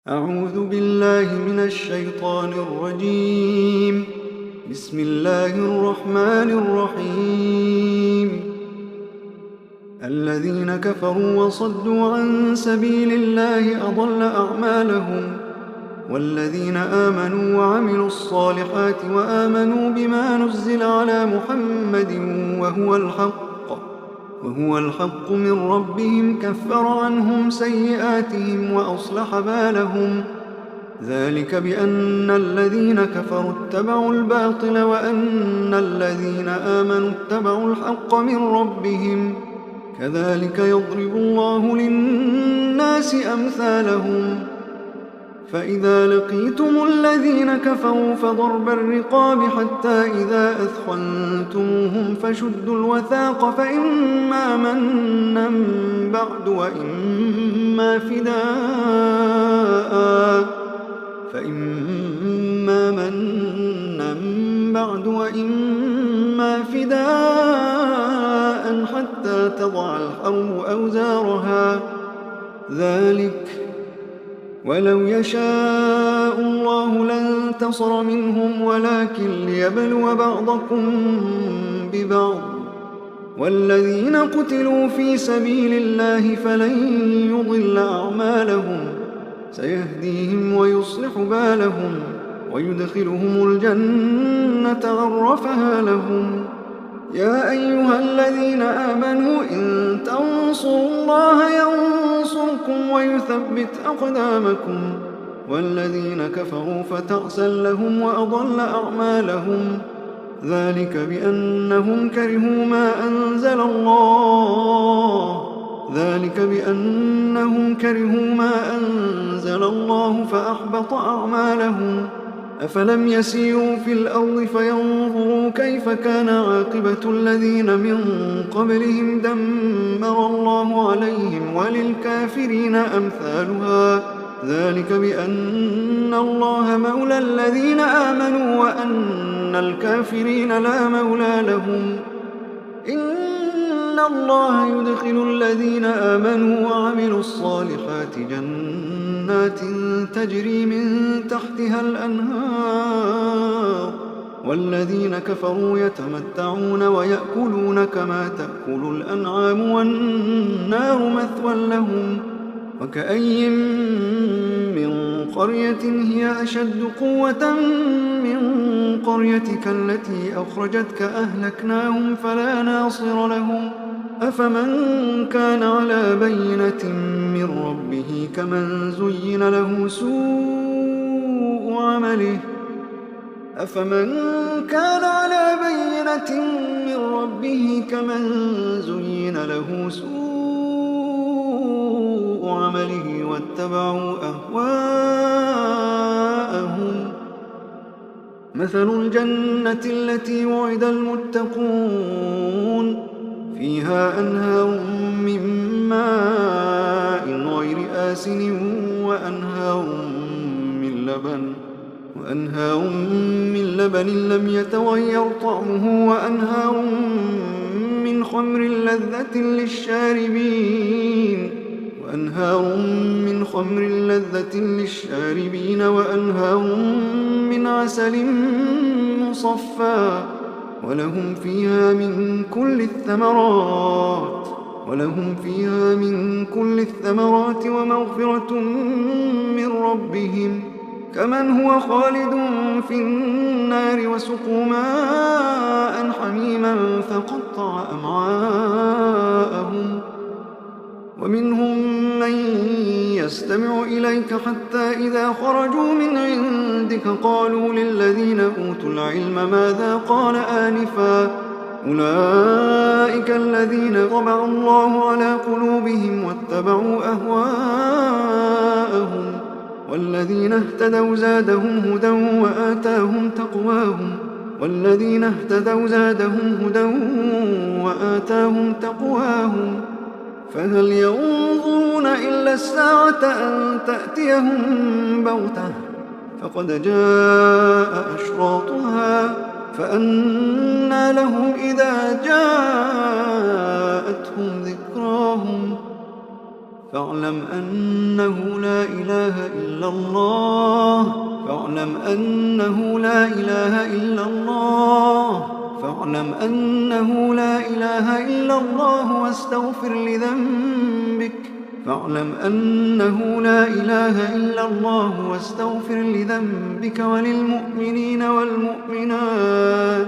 أعوذ بالله من الشيطان الرجيم. بسم الله الرحمن الرحيم. الذين كفروا وصدوا عن سبيل الله أضل أعمالهم، والذين آمنوا وعملوا الصالحات وآمنوا بما نزل على محمد وهو الحق من ربهم كفر عنهم سيئاتهم وأصلح بالهم. ذلك بأن الذين كفروا اتبعوا الباطل وأن الذين آمنوا اتبعوا الحق من ربهم. كذلك يضرب الله للناس أمثالهم. فإذا لقيتم الذين كفروا فضرب الرقاب حتى إذا أثخنتموهم فشدوا الوثاق فإما منا بعد وإما فداء حتى تضع الحرب أوزارها. ذلك ولو يشاء الله لانتصر منهم ولكن ليبلو بعضكم ببعض. والذين قتلوا في سبيل الله فلن يضل أعمالهم، سيهديهم ويصلح بالهم ويدخلهم الجنة عرفها لهم. يا أيها الذين آمنوا إن تنصروا الله ينصركم ويثبت أقدامكم. والذين كفروا فتعسا لهم وأضل أعمالهم. ذلك بأنهم كرهوا ما أنزل الله فأحبط أعمالهم. أفلم يسيروا في الأرض فينظروا كيف كان عاقبة الذين من قبلهم دمر الله عليهم وللكافرين أمثالها. ذلك بأن الله مولى الذين آمنوا وأن الكافرين لا مولى لهم. إن الله يدخل الذين آمنوا وعملوا الصالحات جنات تجري من تحتها الأنهار، والذين كفروا يتمتعون ويأكلون كما تأكل الأنعام والنار مثوى لهم. وكأي من قرية هي أشد قوة من قريتك التي أخرجتك أهلكناهم فلا ناصر لهم. أفمن كان على بينة من ربه كمن زين له سوء عمله واتبعوا أهواءهم. مثل الجنة التي وعد المتقون فيها أنهار من ماء غير آسن وأنهار من لبن لم يتغير طعمه وأنهار من خمر لذة للشاربين وأنهار من عسل مصفى ولهم فيها من كل الثمرات ومغفرة من ربهم كمن هو خالد في النار وسقوا ماء حميما فقطع أمعاءهم. ومنهم من يستمع إليك حتى إذا خرجوا من عندك قالوا للذين أوتوا العلم ماذا قال آنفا أولئك الذين طبع الله على قلوبهم واتبعوا أهواءهم. والذين اهتدوا زادهم هدى وآتاهم تقواهم. فهل ينظرون إلا الساعة أن تأتيهم بغتة فقد جاء أشراطها فأنى لهم إذا جاءتهم ذكراهم فاعلم أنه لا إله إلا الله فاعلم أنه لا إله إلا الله فاعلم أنه لا إله إلا الله واستغفر لذنبك فاعلم أنه لا إله إلا الله واستغفر لذنبك وللمؤمنين والمؤمنات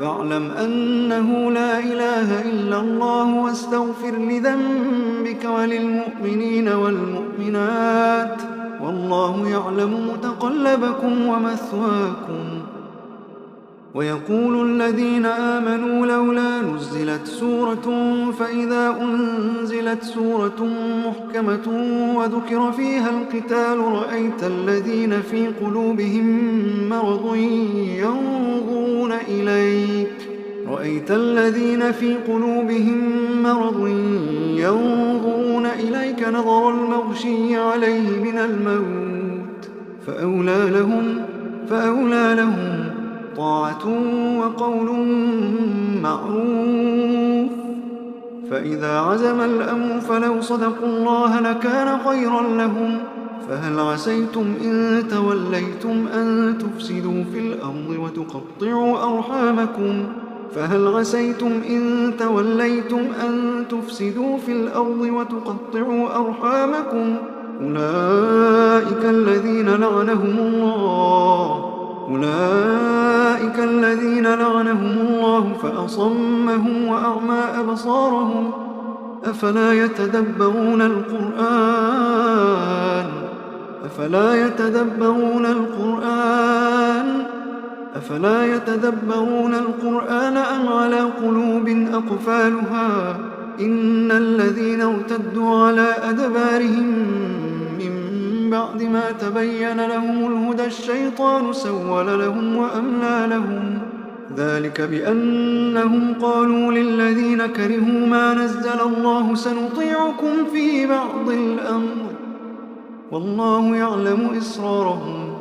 فاعلم أنه لا إله إلا الله واستغفر لذنبك وللمؤمنين والمؤمنات والله يعلم متقلبكم ومثواكم ويقول الذين آمنوا لولا نزلت سورة فإذا أنزلت سورة محكمة وذكر فيها القتال رأيت الذين في قلوبهم مرض ينظرون إليك نظر المغشي عليه من الموت فأولى لهم طاعة وقول معروف فإذا عزم الأمر فلو صدقوا الله لكان خيرا لهم فهل عسيتم إن توليتم أن تفسدوا في الأرض وتقطعوا أرحامكم أولئك الذين لعنهم الله فأصمهم وأعمى أبصارهم أفلا يتدبرون القرآن أم على قلوب أقفالها إن الذين ارتدوا على أدبارهم من بعد ما تبين لهم الهدى الشيطان سول لهم وأملى لهم ذلك بأنهم قالوا للذين كرهوا ما نزل الله سنطيعكم في بعض الأمر والله يعلم إسرارهم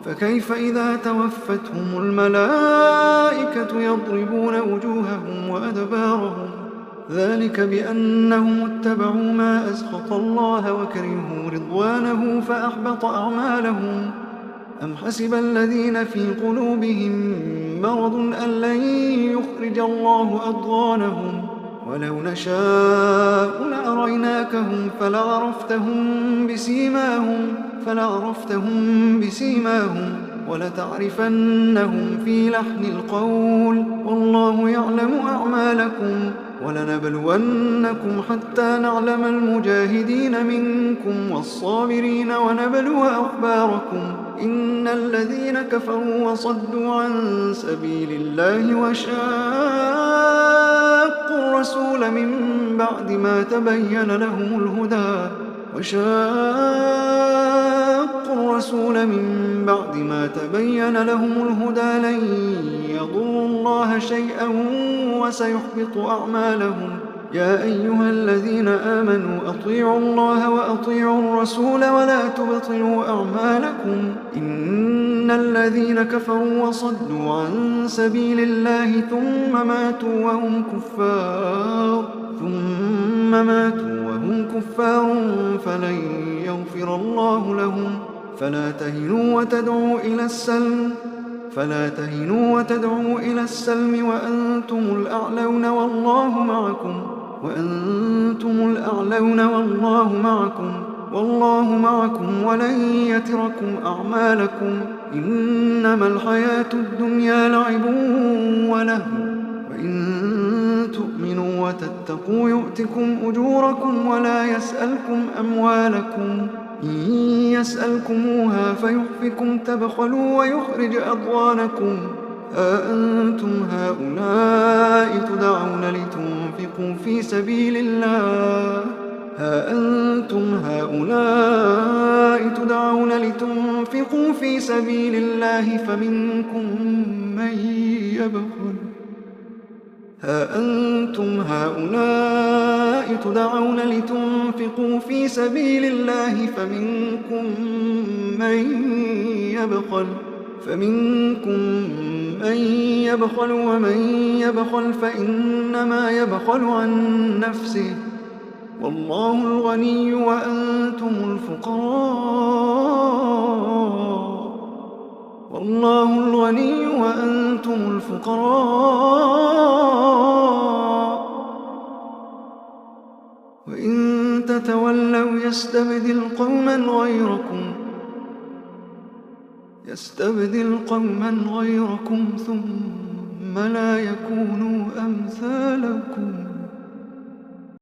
فكيف إذا توفتهم الملائكة يضربون وجوههم وأدبارهم ذلك بأنهم اتبعوا ما أسخط الله وكرهوا رضوانه فأحبط أعمالهم أم حسب الذين في قلوبهم مرض أن لن يخرج الله أضغانهم ولو نشاء لأريناكهم فلعرفتهم بسيماهم ولتعرفنهم في لحن القول والله يعلم أعمالكم ولنبلونكم حتى نعلم المجاهدين منكم والصابرين ونبلو أخباركم إن الذين كفروا وصدوا عن سبيل الله وشاقوا الرسول من بعد ما تبين لهم الهدى لن يضروا الله شيئا وسيحبط أعمالهم يا أيها الذين آمنوا أطيعوا الله وأطيعوا الرسول ولا تبطلوا أعمالكم إن الذين كفروا وصدوا عن سبيل الله ثم ماتوا وهم كفار فلن يغفر الله لهم فلا تهنوا وتدعوا إلى السلم وأنتم الأعلون والله معكم ولن يتركم أعمالكم إنما الحياة الدنيا لعب ولهو وإن تؤمنوا وتتقوا يؤتكم أجوركم ولا يسألكم أموالكم إن يسألكموها فيحفكم تبخلوا ويخرج أضغانكم ها أنتم هؤلاء تدعون لتنفقوا في سبيل الله فمنكم من يبخل ومن يبخل فإنما يبخل عن نفسه والله الغني وأنتم الفقراء والله الغني وأنتم الفقراء وإن تتولوا يستبدل قوما غيركم ثم لا يكونوا أمثالكم